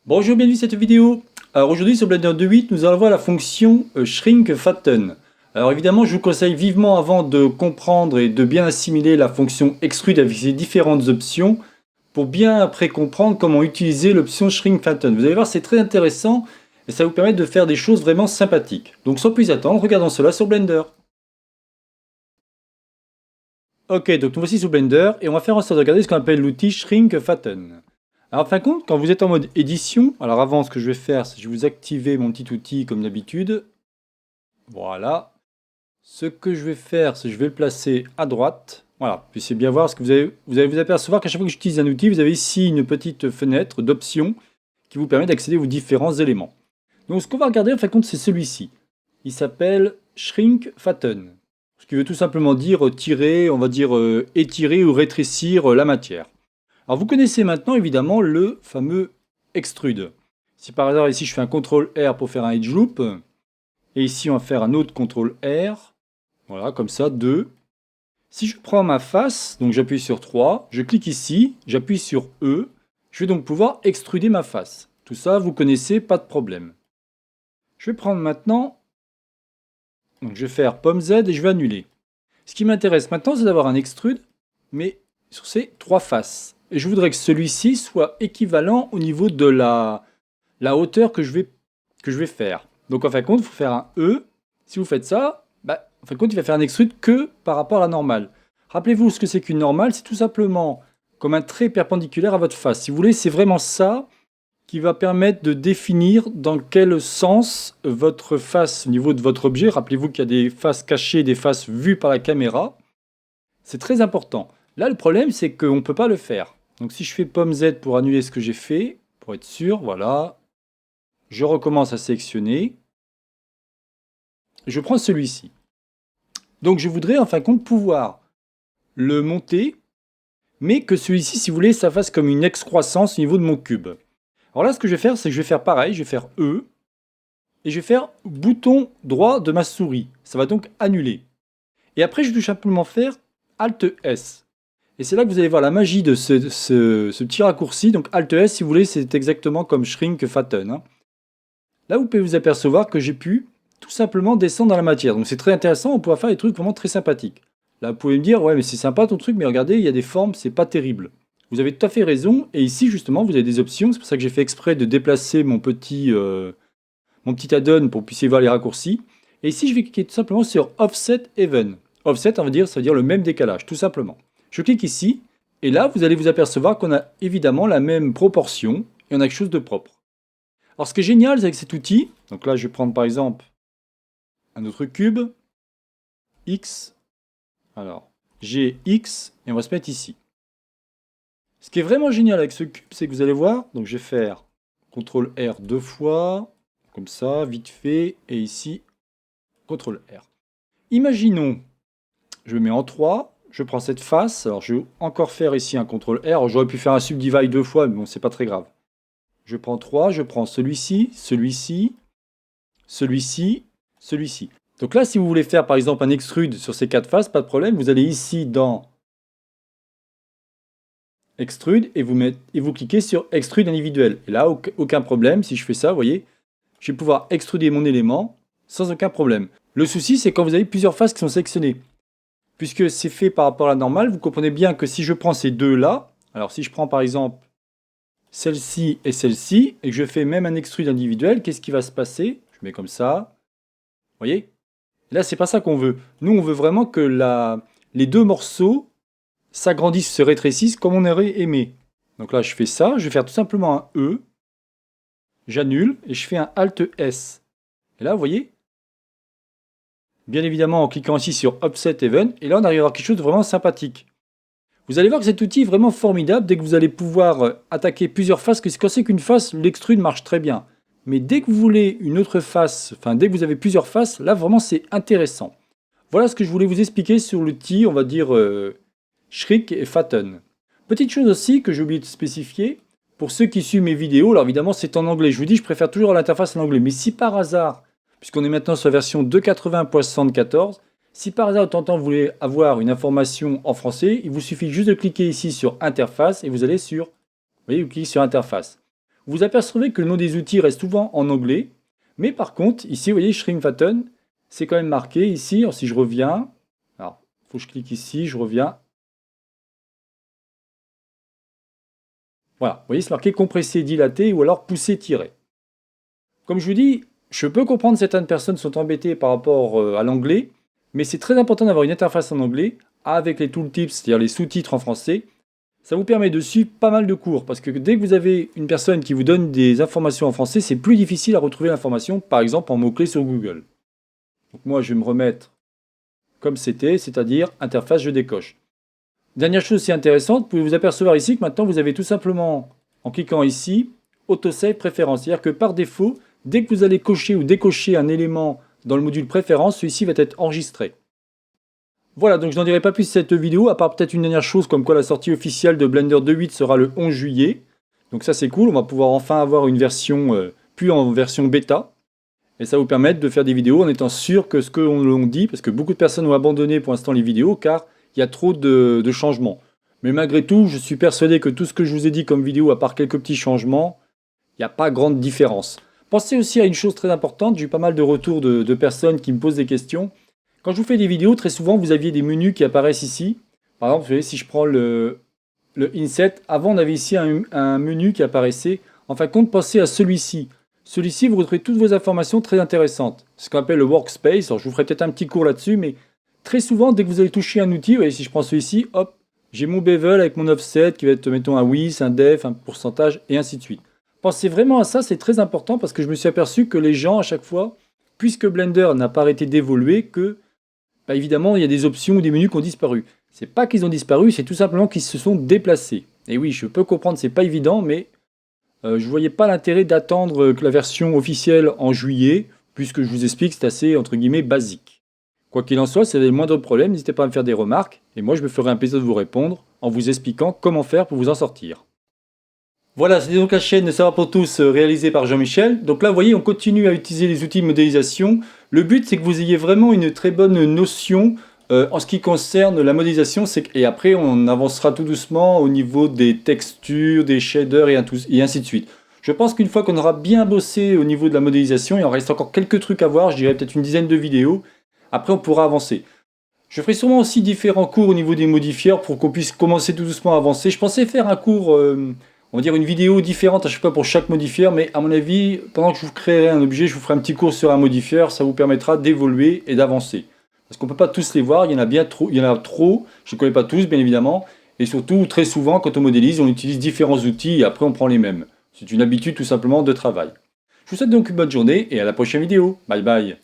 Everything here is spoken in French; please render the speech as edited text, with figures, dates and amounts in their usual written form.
Bonjour, bienvenue à cette vidéo. Alors aujourd'hui sur Blender 2.8, nous allons voir la fonction Shrink Fatten. Alors évidemment, je vous conseille vivement avant de comprendre et de bien assimiler la fonction Extrude avec ses différentes options pour bien après comprendre comment utiliser l'option Shrink Fatten. Vous allez voir, c'est très intéressant et ça va vous permettre de faire des choses vraiment sympathiques. Donc sans plus attendre, regardons cela sur Blender. Ok, donc nous voici sur Blender et on va faire en sorte de regarder ce qu'on appelle l'outil Shrink Fatten. Alors en fin de compte, quand vous êtes en mode édition, alors avant ce que je vais faire, c'est que je vais vous activer mon petit outil comme d'habitude. Voilà. Ce que je vais faire, c'est que je vais le placer à droite. Voilà, puis c'est bien voir ce que vous allez vous apercevoir qu'à chaque fois que j'utilise un outil, vous avez ici une petite fenêtre d'options qui vous permet d'accéder aux différents éléments. Donc ce qu'on va regarder en fin de compte, c'est celui-ci. Il s'appelle Shrink Fatten. Ce qui veut tout simplement dire tirer, on va dire étirer ou rétrécir la matière. Alors vous connaissez maintenant évidemment le fameux extrude. Si par hasard ici je fais un CTRL R pour faire un edge loop, et ici on va faire un autre CTRL R, voilà comme ça, 2. Si je prends ma face, donc j'appuie sur 3, je clique ici, j'appuie sur E, je vais donc pouvoir extruder ma face. Tout ça vous connaissez, pas de problème. Je vais prendre maintenant, donc je vais faire pomme Z et je vais annuler. Ce qui m'intéresse maintenant c'est d'avoir un extrude, mais sur ces 3 faces. Et je voudrais que celui-ci soit équivalent au niveau de la hauteur que je vais faire. Donc en fin de compte, il faut faire un E. Si vous faites ça, en fin de compte, il va faire un extrude que par rapport à la normale. Rappelez-vous ce que c'est qu'une normale, c'est tout simplement comme un trait perpendiculaire à votre face. Si vous voulez, c'est vraiment ça qui va permettre de définir dans quel sens votre face au niveau de votre objet. Rappelez-vous qu'il y a des faces cachées, des faces vues par la caméra. C'est très important. Là, le problème, c'est qu'on ne peut pas le faire. Donc si je fais pomme Z pour annuler ce que j'ai fait, pour être sûr, voilà. Je recommence à sélectionner. Je prends celui-ci. Donc je voudrais en fin de compte pouvoir le monter, mais que celui-ci, si vous voulez, ça fasse comme une excroissance au niveau de mon cube. Alors là, ce que je vais faire, c'est que je vais faire pareil, je vais faire E, et je vais faire bouton droit de ma souris. Ça va donc annuler. Et après, je vais tout simplement faire Alt S. Et c'est là que vous allez voir la magie de ce petit raccourci. Donc Alt S, si vous voulez, c'est exactement comme Shrink Fatten. Hein. Là, vous pouvez vous apercevoir que j'ai pu tout simplement descendre dans la matière. Donc c'est très intéressant, on pourra faire des trucs vraiment très sympathiques. Là, vous pouvez me dire, ouais, mais c'est sympa ton truc, mais regardez, il y a des formes, c'est pas terrible. Vous avez tout à fait raison. Et ici, justement, vous avez des options. C'est pour ça que j'ai fait exprès de déplacer mon petit add-on pour que vous puissiez voir les raccourcis. Et ici, je vais cliquer tout simplement sur Offset Even. Offset, ça veut dire le même décalage, tout simplement. Je clique ici, et là, vous allez vous apercevoir qu'on a évidemment la même proportion, et on a quelque chose de propre. Alors, ce qui est génial avec cet outil, donc là, je vais prendre par exemple un autre cube, X, alors, G, X, et on va se mettre ici. Ce qui est vraiment génial avec ce cube, c'est que vous allez voir, donc je vais faire CTRL R 2 fois, comme ça, vite fait, et ici, CTRL R. Imaginons, je mets en 3, je prends cette face, alors je vais encore faire ici un CTRL R, j'aurais pu faire un subdivide 2 fois, mais bon, c'est pas très grave. Je prends 3, je prends celui-ci, celui-ci, celui-ci, celui-ci. Donc là, si vous voulez faire par exemple un extrude sur ces 4 faces, pas de problème, vous allez ici dans extrude et vous cliquez sur extrude individuel. Et là, aucun problème, si je fais ça, vous voyez, je vais pouvoir extruder mon élément sans aucun problème. Le souci, c'est quand vous avez plusieurs faces qui sont sélectionnées. Puisque c'est fait par rapport à la normale, vous comprenez bien que si je prends ces deux-là, alors si je prends par exemple celle-ci et celle-ci, et que je fais même un extrude individuel, qu'est-ce qui va se passer? Je mets comme ça, vous voyez? Là, c'est pas ça qu'on veut. Nous, on veut vraiment que les deux morceaux s'agrandissent, se rétrécissent comme on aurait aimé. Donc là, je fais ça, je vais faire tout simplement un E, j'annule, et je fais un Alt S. Et là, vous voyez? Bien évidemment, en cliquant ici sur Offset Even, et là, on arrive à avoir quelque chose de vraiment sympathique. Vous allez voir que cet outil est vraiment formidable dès que vous allez pouvoir attaquer plusieurs faces, que quand c'est qu'une face, l'extrude marche très bien. Mais dès que vous voulez une autre face, enfin dès que vous avez plusieurs faces, là vraiment c'est intéressant. Voilà ce que je voulais vous expliquer sur l'outil, on va dire Shrink et Fatten. Petite chose aussi que j'ai oublié de spécifier, pour ceux qui suivent mes vidéos, alors évidemment c'est en anglais, je vous dis je préfère toujours l'interface en anglais, mais si par hasard, puisqu'on est maintenant sur la version 2.80.74, si par hasard de temps en temps vous voulez avoir une information en français, il vous suffit juste de cliquer ici sur interface et vous allez sur, vous voyez, vous cliquez sur interface. vous apercevrez que le nom des outils reste souvent en anglais, mais par contre, ici, vous voyez, Shrink Fatten, c'est quand même marqué ici. Alors, si je reviens, alors, il faut que je clique ici, je reviens. Voilà, vous voyez, c'est marqué compresser, dilater ou alors pousser, tirer. Comme je vous dis, je peux comprendre que certaines personnes sont embêtées par rapport à l'anglais, mais c'est très important d'avoir une interface en anglais avec les tooltips, c'est-à-dire les sous-titres en français. Ça vous permet de suivre pas mal de cours, parce que dès que vous avez une personne qui vous donne des informations en français, c'est plus difficile à retrouver l'information, par exemple en mots-clés sur Google. Donc moi, je vais me remettre comme c'était, c'est-à-dire interface, je décoche. Dernière chose aussi intéressante, vous pouvez vous apercevoir ici que maintenant vous avez tout simplement, en cliquant ici, autosave préférence. C'est-à-dire que par défaut, dès que vous allez cocher ou décocher un élément dans le module préférence, celui-ci va être enregistré. Voilà, donc je n'en dirai pas plus cette vidéo, à part peut-être une dernière chose, comme quoi la sortie officielle de Blender 2.8 sera le 11 juillet. Donc ça c'est cool, on va pouvoir enfin avoir une version, plus en version bêta. Et ça va vous permettre de faire des vidéos en étant sûr que ce que l'on dit, parce que beaucoup de personnes ont abandonné pour l'instant les vidéos, car il y a trop de changements. Mais malgré tout, je suis persuadé que tout ce que je vous ai dit comme vidéo, à part quelques petits changements, il n'y a pas grande différence. Pensez aussi à une chose très importante, j'ai eu pas mal de retours de personnes qui me posent des questions. Quand je vous fais des vidéos, très souvent, vous aviez des menus qui apparaissent ici. Par exemple, vous voyez, si je prends le Inset, avant on avait ici un menu qui apparaissait. En fin de compte, pensez à celui-ci. Celui-ci, vous retrouvez toutes vos informations très intéressantes. Ce qu'on appelle le Workspace. Alors, je vous ferai peut-être un petit cours là-dessus, mais très souvent, dès que vous allez toucher un outil, vous voyez, si je prends celui-ci, hop, j'ai mon bevel avec mon offset qui va être, mettons, un width, un def, un pourcentage, et ainsi de suite. Pensez vraiment à ça, c'est très important parce que je me suis aperçu que les gens, à chaque fois, puisque Blender n'a pas arrêté d'évoluer, que, bah, évidemment, il y a des options ou des menus qui ont disparu. C'est pas qu'ils ont disparu, c'est tout simplement qu'ils se sont déplacés. Et oui, je peux comprendre, c'est pas évident, mais je ne voyais pas l'intérêt d'attendre que la version officielle en juillet, puisque je vous explique, c'est assez, entre guillemets, basique. Quoi qu'il en soit, si vous avez le moindre problème, n'hésitez pas à me faire des remarques, et moi je me ferai un plaisir de vous répondre en vous expliquant comment faire pour vous en sortir. Voilà, c'était donc la chaîne Savoir pour tous réalisée par Jean-Michel. Donc là, vous voyez, on continue à utiliser les outils de modélisation. Le but, c'est que vous ayez vraiment une très bonne notion en ce qui concerne la modélisation. Et après, on avancera tout doucement au niveau des textures, des shaders et ainsi de suite. Je pense qu'une fois qu'on aura bien bossé au niveau de la modélisation, il en reste encore quelques trucs à voir, je dirais peut-être une dizaine de vidéos. Après, on pourra avancer. Je ferai sûrement aussi différents cours au niveau des modifieurs pour qu'on puisse commencer tout doucement à avancer. Je pensais faire un cours, on va dire une vidéo différente à chaque fois pour chaque modifieur, mais à mon avis, pendant que je vous créerai un objet, je vous ferai un petit cours sur un modifieur, ça vous permettra d'évoluer et d'avancer. Parce qu'on ne peut pas tous les voir, il y en a bien trop, je ne connais pas tous bien évidemment, et surtout très souvent quand on modélise, on utilise différents outils et après on prend les mêmes. C'est une habitude tout simplement de travail. Je vous souhaite donc une bonne journée et à la prochaine vidéo. Bye bye.